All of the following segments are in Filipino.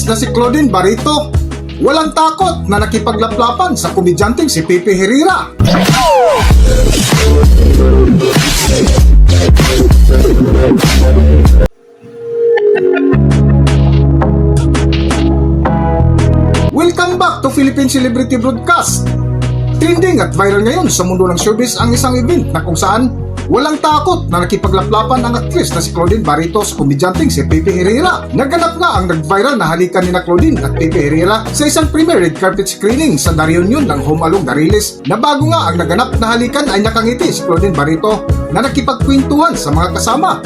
aktris na si Claudine Barreto. Walang takot na nakipaglaplapan sa komedyanteng si Pepe Herrera. Welcome back to Philippine Celebrity Broadcast. Trending at viral ngayon sa mundo ng showbiz ang isang event na kung saan walang takot na nakipaglaplapan ang aktris na si Claudine Barreto sa komedyanteng si Pepe Herrera. Naganap nga ang nag-viral na halikan ni na Claudine at Pepe Herrera sa isang premiere red carpet screening sa The Reunion ng Home Along the Riles, na bago nga ang naganap na halikan ay nakangiti si Claudine Barreto na nakipagkwentuhan sa mga kasama.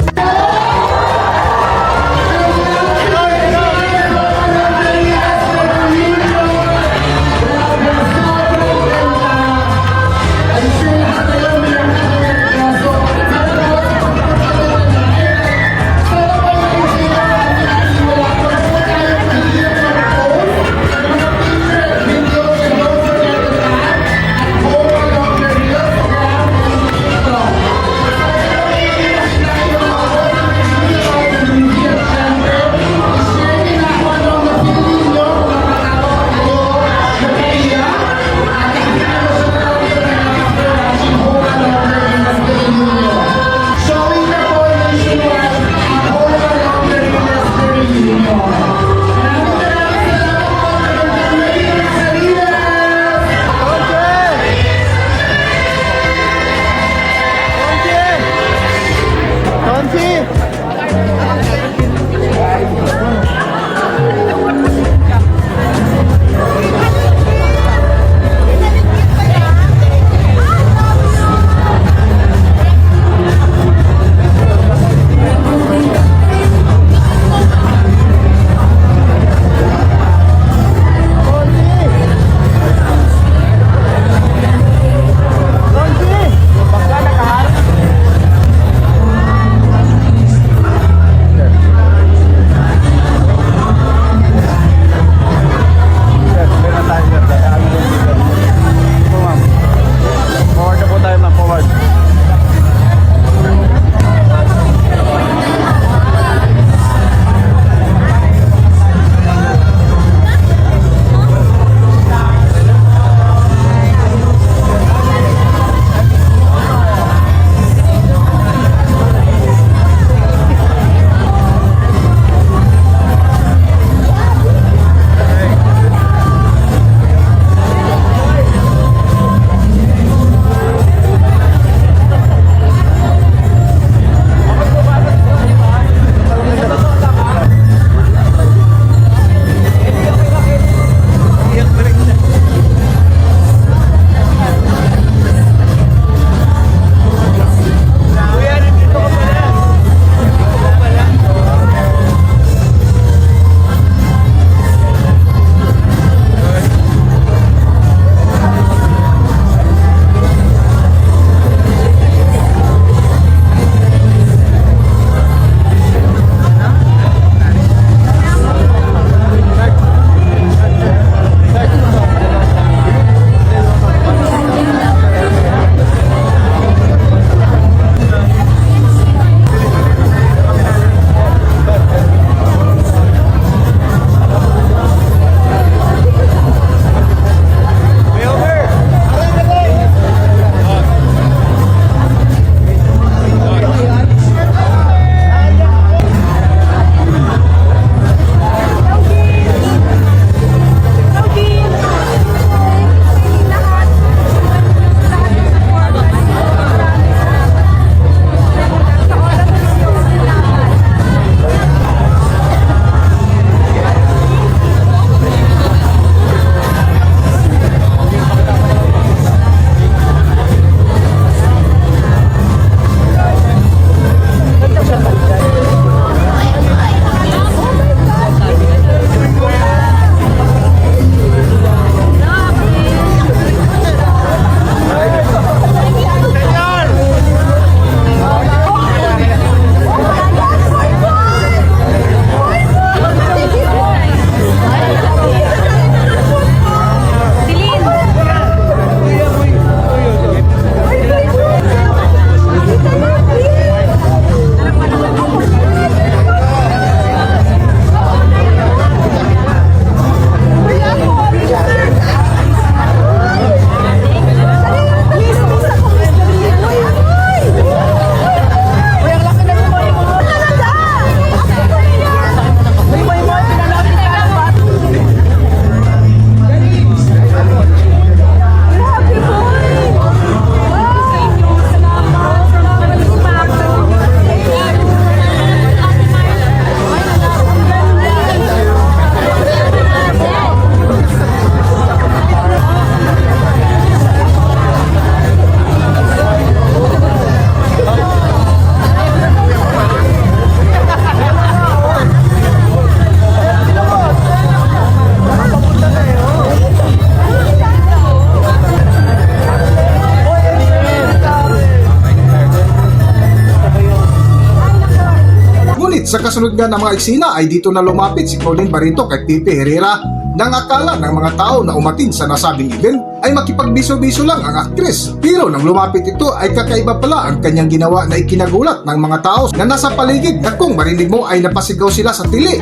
Sa kasunod nga ng mga eksena ay dito na lumapit si Claudine Barreto kay Pepe Herrera nang akala ng mga tao na umatin sa nasabing event ay makipagbiso-biso lang ang aktres. Pero nang lumapit ito ay kakaiba pala ang kanyang ginawa na ikinagulat ng mga tao na nasa paligid na kung marinig mo ay napasigaw sila sa tili.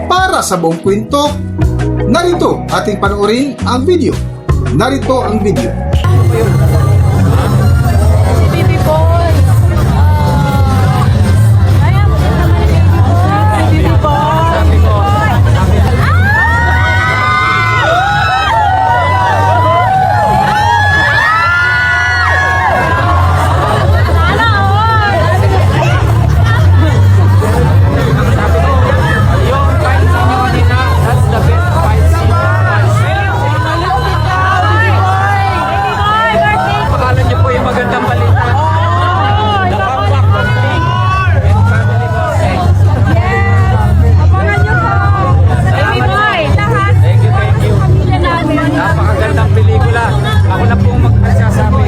Para sa buong kwento, narito ating panoorin ang video. Narito ang video. Baby boy. Ayan mo naman baby boy. Baby boy. Pangalan niyo po yung magandang balita. Napangwak ng King and family boy. Abangan niyo po. Baby boy. Lahat. Thank you, thank you. Pamilya namin. Napakagandang pelikula. Ako na po magsasabi.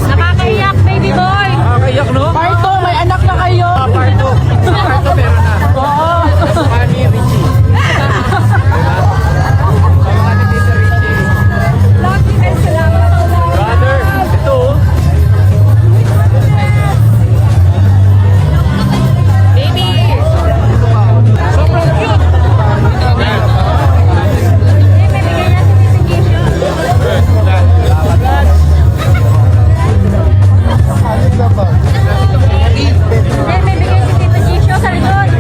Nakakaiyak, baby boy. Nakakaiyak, no? Part 2, may anak na kayo. Part 2. Part 2 meron na. Oo. Manny Richie. Mga ni Tita Richie. Love you and salamat. Brother, ito. Baby. Sobrang cute. May bigay na certification. May bigay certification sa likod.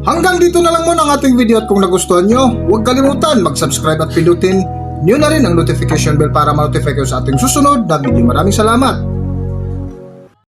Hanggang dito na lang muna ang ating video at kung nagustuhan nyo, huwag kalimutan mag-subscribe at pindutin nyo na rin ang notification bell para ma-notify kayo sa ating susunod na video. Maraming salamat!